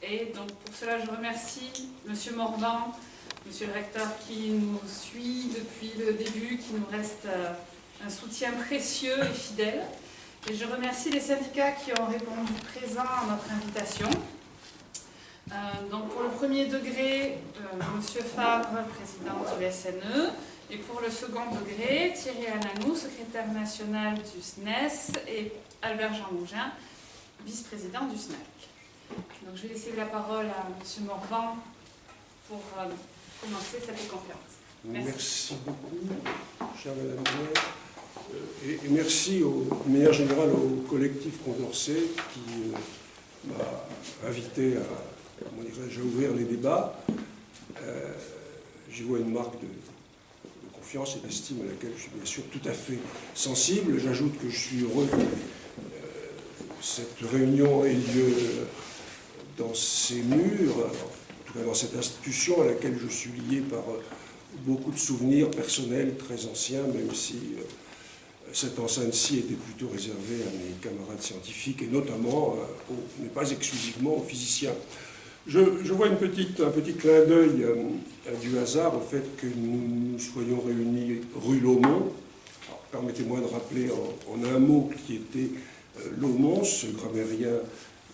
Et donc pour cela, je remercie M. Morvan, M. le recteur qui nous suit depuis le début, qui nous reste un soutien précieux et fidèle. Et je remercie les syndicats qui ont répondu présents à notre invitation. Donc pour le premier degré, M. Favre, président du SNE, et pour le second degré, Thierry Ananou, secrétaire national du SNES, et Albert Jean Mougin, vice-président du SNAC. Donc je vais laisser la parole à M. Morvan pour commencer cette conférence. Merci beaucoup, chère Madame Maire. Et merci, de manière générale, au collectif Condorcet qui m'a invité à ouvrir les débats. J'y vois une marque de confiance et d'estime à laquelle je suis bien sûr tout à fait sensible. J'ajoute que je suis heureux que cette réunion ait lieu dans ces murs, en tout cas dans cette institution à laquelle je suis lié par beaucoup de souvenirs personnels très anciens, même si cette enceinte-ci était plutôt réservée à mes camarades scientifiques et notamment, mais pas exclusivement, aux physiciens. Je vois un petit clin d'œil du hasard au fait que nous soyons réunis rue Laumont. Permettez-moi de rappeler en un mot qui était Laumont, ce grammairien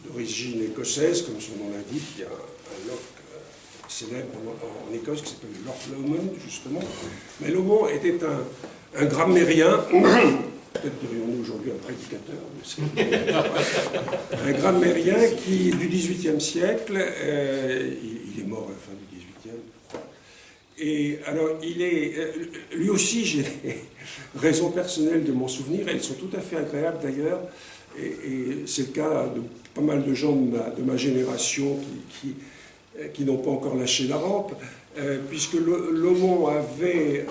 d'origine écossaise, comme son nom l'indique. Il y a un Locke célèbre en Écosse qui s'appelle Lord Lomond, justement. Mais Laumont était un grammairien, peut-être dirions-nous aujourd'hui un prédicateur, un grammairien qui, du XVIIIe siècle, il est mort à la fin du XVIIIe, je crois. Et alors, lui aussi, j'ai des raisons personnelles de m'en souvenir, elles sont tout à fait agréables d'ailleurs, et c'est le cas de pas mal de gens de ma génération qui n'ont pas encore lâché la rampe, puisque Laumont avait,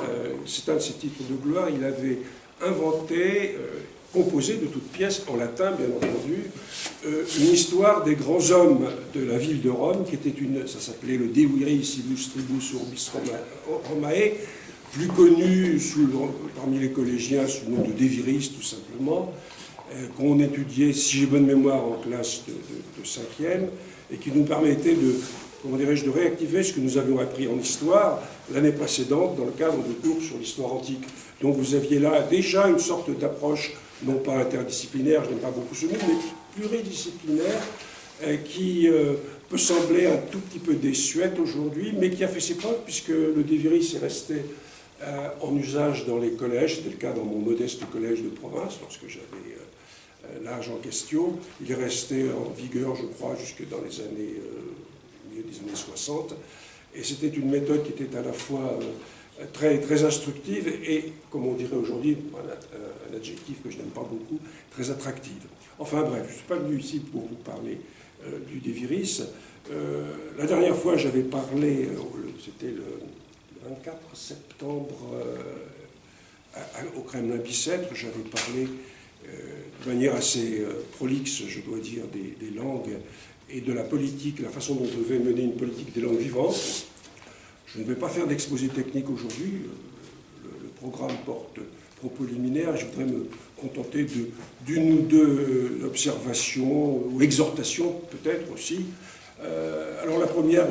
c'est un de ses titres de gloire, il avait inventé, composé de toutes pièces, en latin bien entendu, une histoire des grands hommes de la ville de Rome, qui était ça s'appelait le De Viris Illustribus Urbis Romae, plus connu parmi les collégiens sous le nom de De Viris tout simplement, qu'on étudiait, si j'ai bonne mémoire, en classe de 5e, et qui nous permettait de réactiver ce que nous avions appris en histoire l'année précédente dans le cadre de cours sur l'histoire antique. Donc vous aviez là déjà une sorte d'approche, non pas interdisciplinaire, je n'aime pas beaucoup ce mot, mais pluridisciplinaire, qui peut sembler un tout petit peu désuète aujourd'hui, mais qui a fait ses preuves, puisque le De Viris est resté en usage dans les collèges. C'était le cas dans mon modeste collège de province, lorsque j'avais l'âge en question. Il est resté en vigueur, je crois, jusque dans les années... des années 60, et c'était une méthode qui était à la fois très, très instructive et, comme on dirait aujourd'hui, un adjectif que je n'aime pas beaucoup, très attractive. Enfin bref, je ne suis pas venu ici pour vous parler du De Viris. La dernière fois, j'avais parlé, c'était le 24 septembre, au Kremlin-Bicêtre, j'avais parlé de manière assez prolixe, je dois dire, des langues et de la politique, la façon dont on devait mener une politique des langues vivantes. Je ne vais pas faire d'exposé technique aujourd'hui. Le programme porte propos liminaires. Je voudrais me contenter d'une ou deux observations ou exhortations, peut-être aussi. Alors la première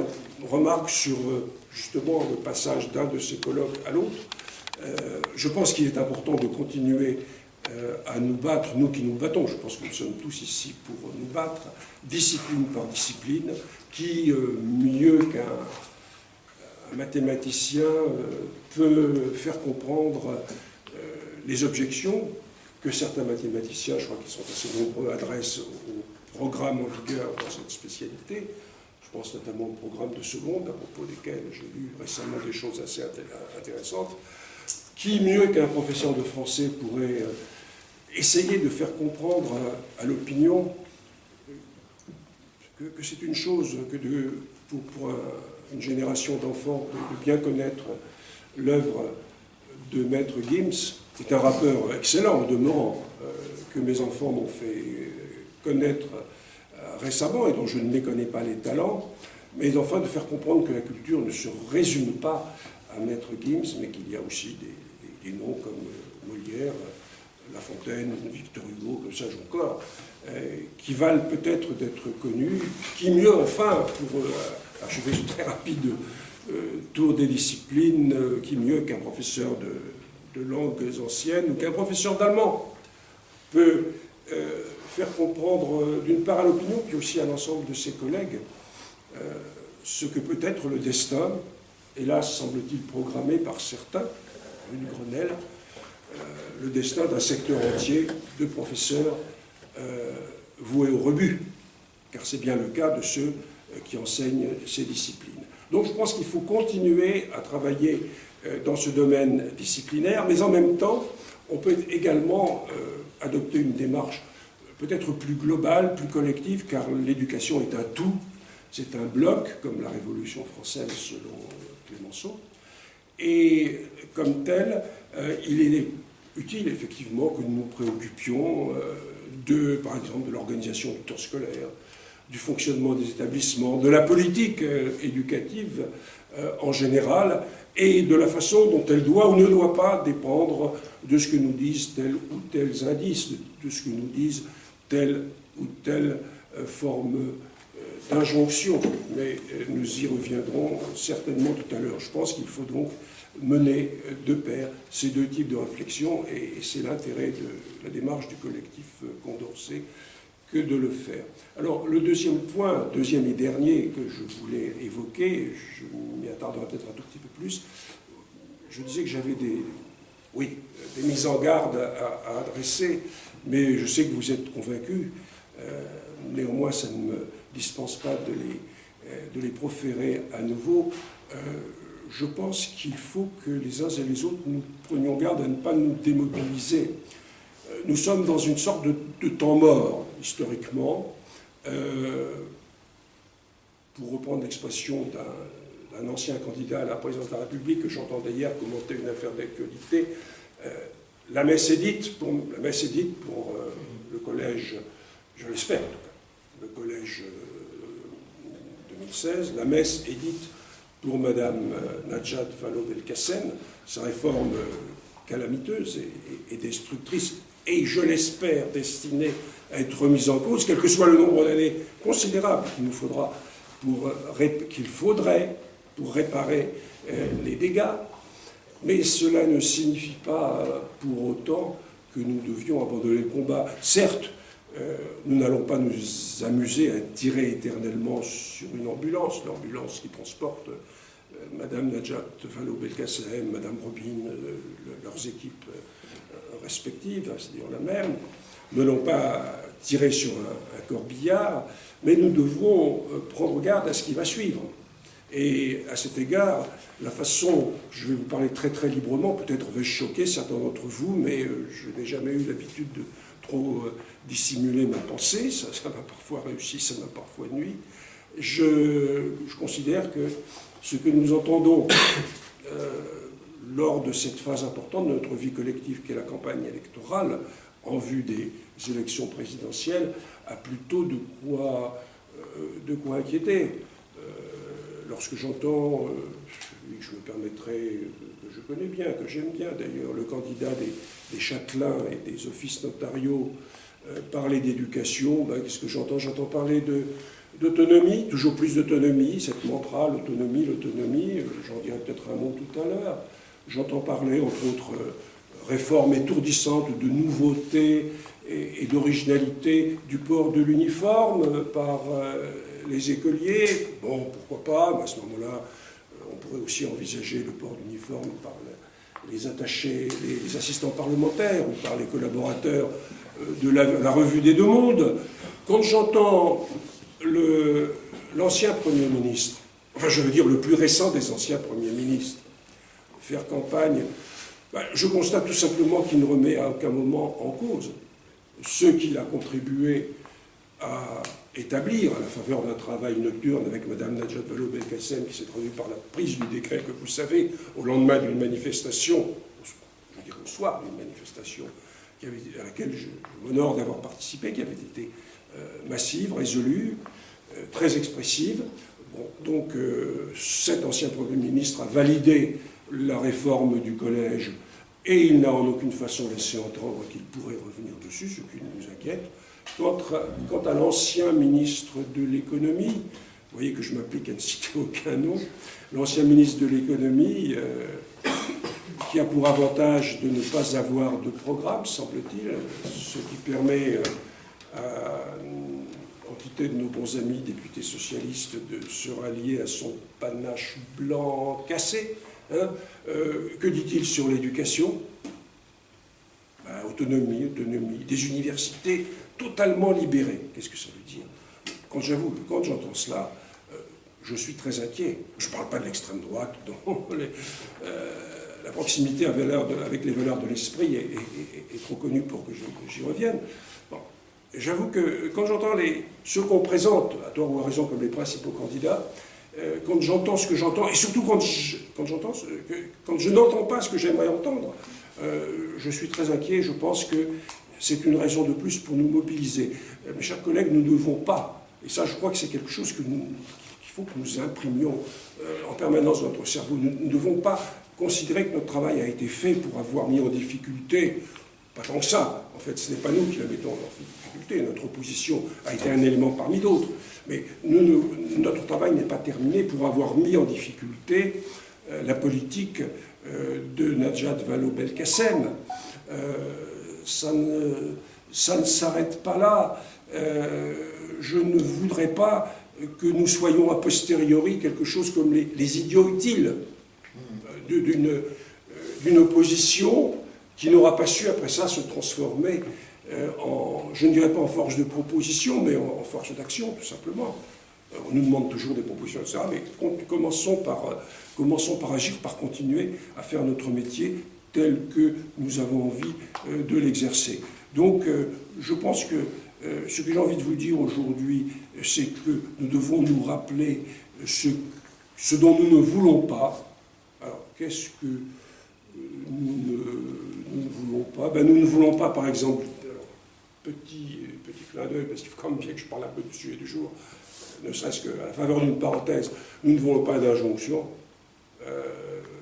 remarque sur justement le passage d'un de ces colloques à l'autre. Je pense qu'il est important de continuer à nous battre, nous qui nous battons, je pense que nous sommes tous ici pour nous battre, discipline par discipline, qui, mieux qu'un mathématicien, peut faire comprendre les objections que certains mathématiciens, je crois qu'ils sont assez nombreux, adressent au programme en vigueur dans cette spécialité. Je pense notamment au programme de seconde, à propos desquels j'ai lu récemment des choses assez intéressantes. Qui, mieux qu'un professeur de français, pourrait essayer de faire comprendre à l'opinion que c'est une chose que pour une génération d'enfants de bien connaître l'œuvre de Maître Gims, qui est un rappeur excellent au demeurant, que mes enfants m'ont fait connaître récemment et dont je ne méconnais pas les talents, mais enfin de faire comprendre que la culture ne se résume pas à Maître Gims, mais qu'il y a aussi des noms comme Molière, La Fontaine, Victor Hugo, que sais-je encore, qui valent peut-être d'être connus, qui mieux, enfin, pour achever ce très rapide tour des disciplines, qui mieux qu'un professeur de langues anciennes ou qu'un professeur d'allemand peut faire comprendre d'une part à l'opinion, puis aussi à l'ensemble de ses collègues, ce que peut être le destin, hélas semble-t-il programmé par certains, rue du Grenelle, le destin d'un secteur entier de professeurs voués au rebut, car c'est bien le cas de ceux qui enseignent ces disciplines. Donc je pense qu'il faut continuer à travailler dans ce domaine disciplinaire, mais en même temps, on peut également adopter une démarche peut-être plus globale, plus collective, car l'éducation est un tout, c'est un bloc, comme la Révolution française selon Clémenceau, et comme tel, il est utile effectivement que nous nous préoccupions par exemple, de l'organisation du temps scolaire, du fonctionnement des établissements, de la politique éducative en général, et de la façon dont elle doit ou ne doit pas dépendre de ce que nous disent tels ou tels indices, de ce que nous disent telle ou telle forme d'injonction. Mais nous y reviendrons certainement tout à l'heure. Je pense qu'il faut donc mener de pair ces deux types de réflexion, et c'est l'intérêt de la démarche du collectif Condorcet que de le faire. Alors, le deuxième point, deuxième et dernier que je voulais évoquer, je m'y attarderai peut-être un tout petit peu plus, je disais que j'avais des mises en garde à adresser, mais je sais que vous êtes convaincus, néanmoins ça ne me dispense pas de les proférer à nouveau. Je pense qu'il faut que les uns et les autres nous prenions garde à ne pas nous démobiliser. Nous sommes dans une sorte de temps mort, historiquement. Pour reprendre l'expression d'un ancien candidat à la présidence de la République que j'entendais hier commenter une affaire d'actualité, la messe est dite pour le collège, je l'espère en tout cas, le collège 2016, la messe est dite pour Madame Najat Vallaud-Belkacem, sa réforme calamiteuse et destructrice, et je l'espère destinée à être remise en cause, quel que soit le nombre d'années considérable qu'il faudrait pour réparer les dégâts. Mais cela ne signifie pas pour autant que nous devions abandonner le combat. Certes, nous n'allons pas nous amuser à tirer éternellement sur une ambulance, l'ambulance qui transporte Madame Najat Vallaud-Belkacem, Madame Robine, leurs équipes respectives, c'est-à-dire la même. Nous n'allons pas tirer sur un corbillard, mais nous devrons prendre garde à ce qui va suivre. Et à cet égard, la façon, je vais vous parler très très librement, peut-être vais-je choquer certains d'entre vous, mais je n'ai jamais eu l'habitude de trop dissimuler ma pensée, ça m'a parfois réussi, ça m'a parfois nui. Je considère que ce que nous entendons lors de cette phase importante de notre vie collective qu'est la campagne électorale, en vue des élections présidentielles, a plutôt de quoi inquiéter. Lorsque j'entends, celui que je me permettrai, que je connais bien, que j'aime bien d'ailleurs, le candidat des châtelains et des offices notariaux parler d'éducation, qu'est-ce que j'entends? J'entends parler d'autonomie, toujours plus d'autonomie, cette mantra, l'autonomie, j'en dirai peut-être un mot tout à l'heure. J'entends parler, entre autres, réformes étourdissantes de nouveautés et d'originalité du port de l'uniforme par les écoliers. Bon, pourquoi pas, mais à ce moment-là, on pourrait aussi envisager le port d'uniforme par les attachés, les assistants parlementaires ou par les collaborateurs de la Revue des Deux Mondes. Quand j'entends l'ancien Premier ministre, enfin je veux dire le plus récent des anciens Premiers ministres, faire campagne, je constate tout simplement qu'il ne remet à aucun moment en cause ce qu'il a contribué à établir à la faveur d'un travail nocturne avec Mme Najat Vallaud-Belkacem, qui s'est traduit par la prise du décret que vous savez, au lendemain d'une manifestation, je veux dire au soir d'une manifestation à laquelle je m'honore d'avoir participé, qui avait été massive, résolue, très expressive. Bon, donc cet ancien Premier ministre a validé la réforme du collège et il n'a en aucune façon laissé entendre qu'il pourrait revenir dessus, ce qui nous inquiète. Quant à l'ancien ministre de l'économie, vous voyez que je m'applique à ne citer aucun nom, l'ancien ministre de l'économie, qui a pour avantage de ne pas avoir de programme, semble-t-il, ce qui permet à une quantité de nos bons amis députés socialistes de se rallier à son panache blanc cassé. Hein. Que dit-il sur l'éducation? Autonomie, des universités totalement libérées. Qu'est-ce que ça veut dire? Quand j'entends cela, je suis très inquiet. Je ne parle pas de l'extrême droite, dont la proximité avec les valeurs de l'esprit est trop connue pour que j'y revienne. Bon. J'avoue que quand j'entends ceux qu'on présente, à tort ou à raison, comme les principaux candidats, quand j'entends ce que j'entends, et surtout quand je n'entends pas ce que j'aimerais entendre, je suis très inquiet. Je pense que c'est une raison de plus pour nous mobiliser. Mes chers collègues, nous ne devons pas, et ça je crois que c'est quelque chose qu'il faut que nous imprimions en permanence dans notre cerveau, nous ne devons pas considérer que notre travail a été fait pour avoir mis en difficulté, pas tant que ça, en fait ce n'est pas nous qui la mettons en difficulté, notre opposition a été un élément parmi d'autres, mais notre travail n'est pas terminé pour avoir mis en difficulté la politique de Najat Vallaud-Belkacem. Ça ne s'arrête pas là. Je ne voudrais pas que nous soyons a posteriori quelque chose comme les idiots utiles d'une opposition qui n'aura pas su après ça se transformer je ne dirais pas en force de proposition, mais en force d'action, tout simplement. On nous demande toujours des propositions, etc. Mais commençons par agir, par continuer à faire notre métier tel que nous avons envie de l'exercer. Donc, je pense que ce que j'ai envie de vous dire aujourd'hui, c'est que nous devons nous rappeler ce dont nous ne voulons pas. Alors, qu'est-ce que nous ne voulons pas? Nous ne voulons pas, par exemple, petit clin d'œil, parce qu'il faut quand même bien que je parle un peu du sujet du jour, ne serait-ce qu'à la faveur d'une parenthèse, nous ne voulons pas d'injonctions,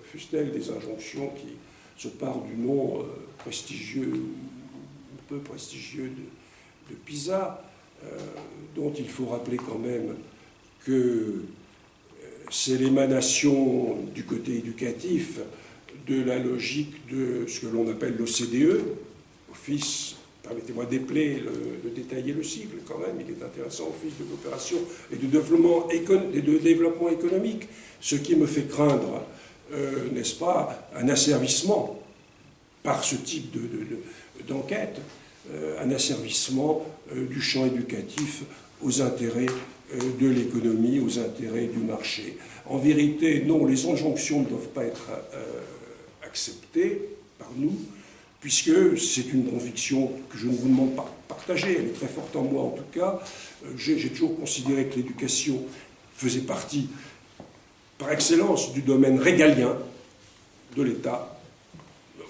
fussent-elles des injonctions qui se parlent du nom prestigieux, un peu prestigieux de Pisa, dont il faut rappeler quand même que c'est l'émanation du côté éducatif de la logique de ce que l'on appelle l'OCDE, Office, permettez-moi de détailler le cycle quand même, il est intéressant, Office de coopération et de développement économique, ce qui me fait craindre, n'est-ce pas, un asservissement par ce type d'enquête, un asservissement du champ éducatif aux intérêts de l'économie, aux intérêts du marché. En vérité, non, les injonctions ne doivent pas être acceptées par nous, puisque c'est une conviction que je ne vous demande pas de partager, elle est très forte en moi en tout cas. J'ai toujours considéré que l'éducation faisait partie, par excellence, du domaine régalien de l'État,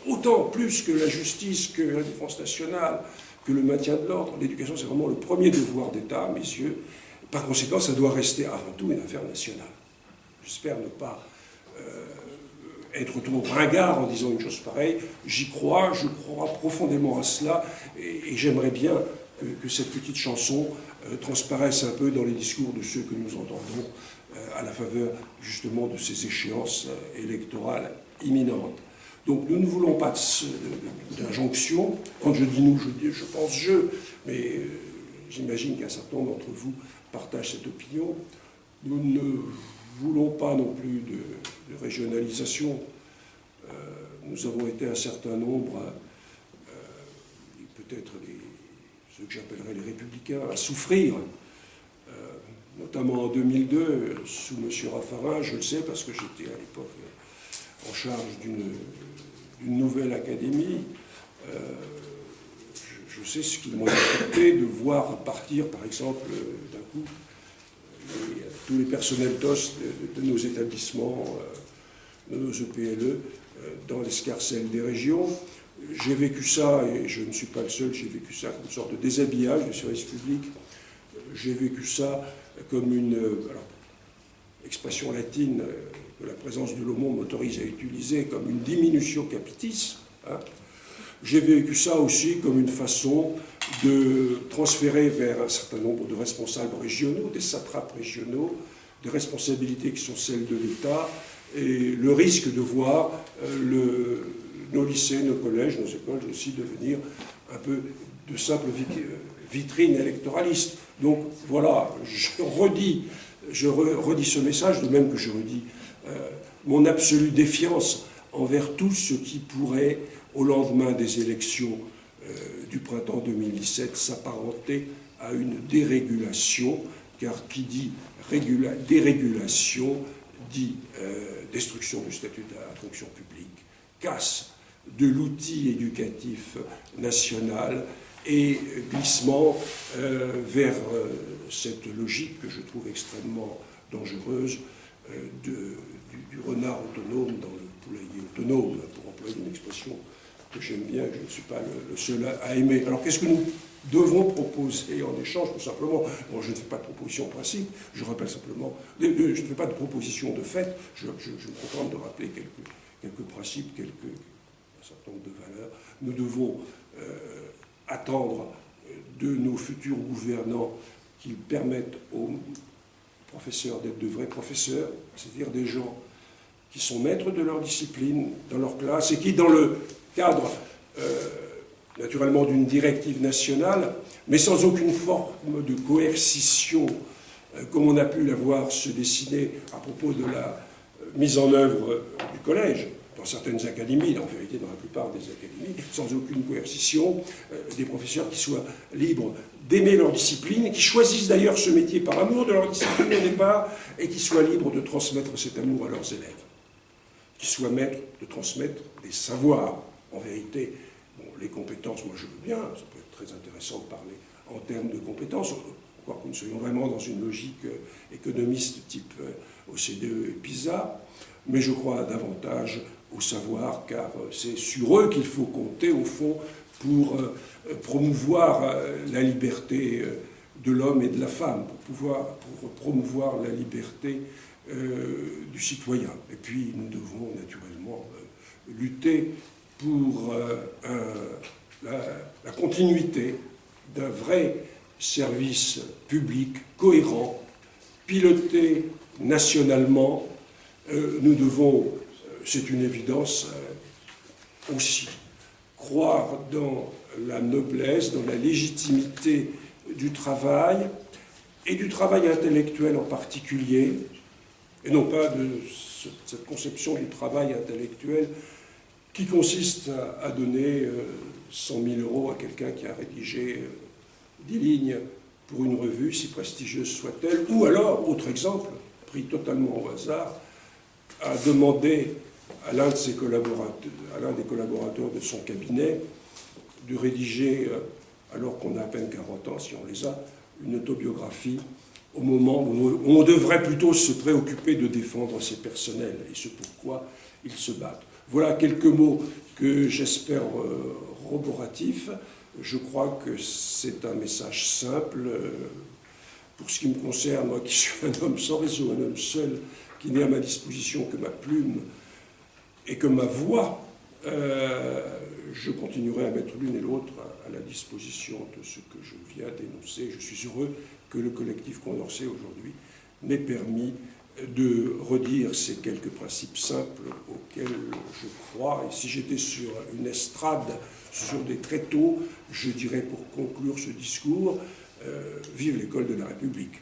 autant plus que la justice, que la défense nationale, que le maintien de l'ordre. L'éducation, c'est vraiment le premier devoir d'État, à mes yeux. Par conséquent, ça doit rester avant tout une affaire nationale. J'espère ne pas être trop ringard en disant une chose pareille. J'y crois, je crois profondément à cela, et j'aimerais bien que cette petite chanson transparaisse un peu dans les discours de ceux que nous entendons à la faveur justement de ces échéances électorales imminentes. Donc nous ne voulons pas d'injonction. Quand je dis nous, je pense je, mais j'imagine qu'un certain nombre d'entre vous partagent cette opinion. Nous ne voulons pas non plus de régionalisation. Nous avons été un certain nombre, peut-être ceux que j'appellerais les républicains, à souffrir, notamment en 2002, sous M. Raffarin. Je le sais parce que j'étais à l'époque en charge d'une nouvelle académie. Je sais ce qu'il m'a affecté de voir partir, par exemple, d'un coup, tous les personnels TOS de nos établissements, de nos EPLE, dans l'escarcelle des régions. J'ai vécu ça, et je ne suis pas le seul, j'ai vécu ça comme une sorte de déshabillage du service public. J'ai vécu ça comme une expression latine que la présence de l'homo m'autorise à utiliser, comme une diminution capitis, hein. J'ai vécu ça aussi comme une façon de transférer vers un certain nombre de responsables régionaux, des satrapes régionaux, des responsabilités qui sont celles de l'État, et le risque de voir nos lycées, nos collèges, nos écoles aussi devenir un peu de simples vitrines électoralistes. Donc voilà, je redis ce message, de même que je redis mon absolue défiance envers tout ce qui pourrait, au lendemain des élections du printemps 2017, s'apparenter à une dérégulation, car qui dit dérégulation dit destruction du statut de la fonction publique, casse de l'outil éducatif national et glissement vers cette logique que je trouve extrêmement dangereuse du renard autonome dans le poulailler autonome, pour employer une expression que j'aime bien, que je ne suis pas le seul à aimer. Alors qu'est-ce que nous devons proposer en échange? Tout simplement, bon, je ne fais pas de proposition en principe, je rappelle simplement, je ne fais pas de proposition de fait, je me contente de rappeler quelques principes, un certain nombre de valeurs. Nous devons attendre de nos futurs gouvernants qu'ils permettent aux professeurs d'être de vrais professeurs, c'est-à-dire des gens qui sont maîtres de leur discipline, dans leur classe, et qui, dans le cadre, naturellement, d'une directive nationale, mais sans aucune forme de coercition, comme on a pu la voir se dessiner à propos de la mise en œuvre du collège, dans certaines académies, en vérité dans la plupart des académies, sans aucune coercition, des professeurs qui soient libres d'aimer leur discipline, qui choisissent d'ailleurs ce métier par amour de leur discipline au départ, et qui soient libres de transmettre cet amour à leurs élèves, qui soient maîtres de transmettre des savoirs. En vérité, bon, les compétences, moi je veux bien, ça peut être très intéressant de parler en termes de compétences, quoique nous soyons vraiment dans une logique économiste type OCDE et PISA, mais je crois davantage au savoir, car c'est sur eux qu'il faut compter, au fond, pour promouvoir la liberté de l'homme et de la femme, pour promouvoir la liberté du citoyen. Et puis, nous devons naturellement lutter pour la continuité d'un vrai service public cohérent, piloté nationalement. Nous devons, c'est une évidence, aussi croire dans la noblesse, dans la légitimité du travail, et du travail intellectuel en particulier, et non pas de cette conception du travail intellectuel qui consiste à donner 100 000 € à quelqu'un qui a rédigé 10 lignes pour une revue, si prestigieuse soit-elle, ou alors, autre exemple, pris totalement au hasard, à demander à l'un des collaborateurs de son cabinet de rédiger, alors qu'on a à peine 40 ans, si on les a, une autobiographie au moment où on devrait plutôt se préoccuper de défendre ses personnels et ce pourquoi ils se battent. Voilà quelques mots que j'espère roboratifs. Je crois que c'est un message simple. Pour ce qui me concerne, moi qui suis un homme sans réseau, un homme seul, qui n'est à ma disposition que ma plume et que ma voix, je continuerai à mettre l'une et l'autre à la disposition de ce que je viens d'énoncer. Je suis heureux que le collectif Condorcet aujourd'hui m'ait permis de redire ces quelques principes simples auxquels je crois. Et si j'étais sur une estrade, sur des tréteaux, je dirais pour conclure ce discours, vive l'école de la République.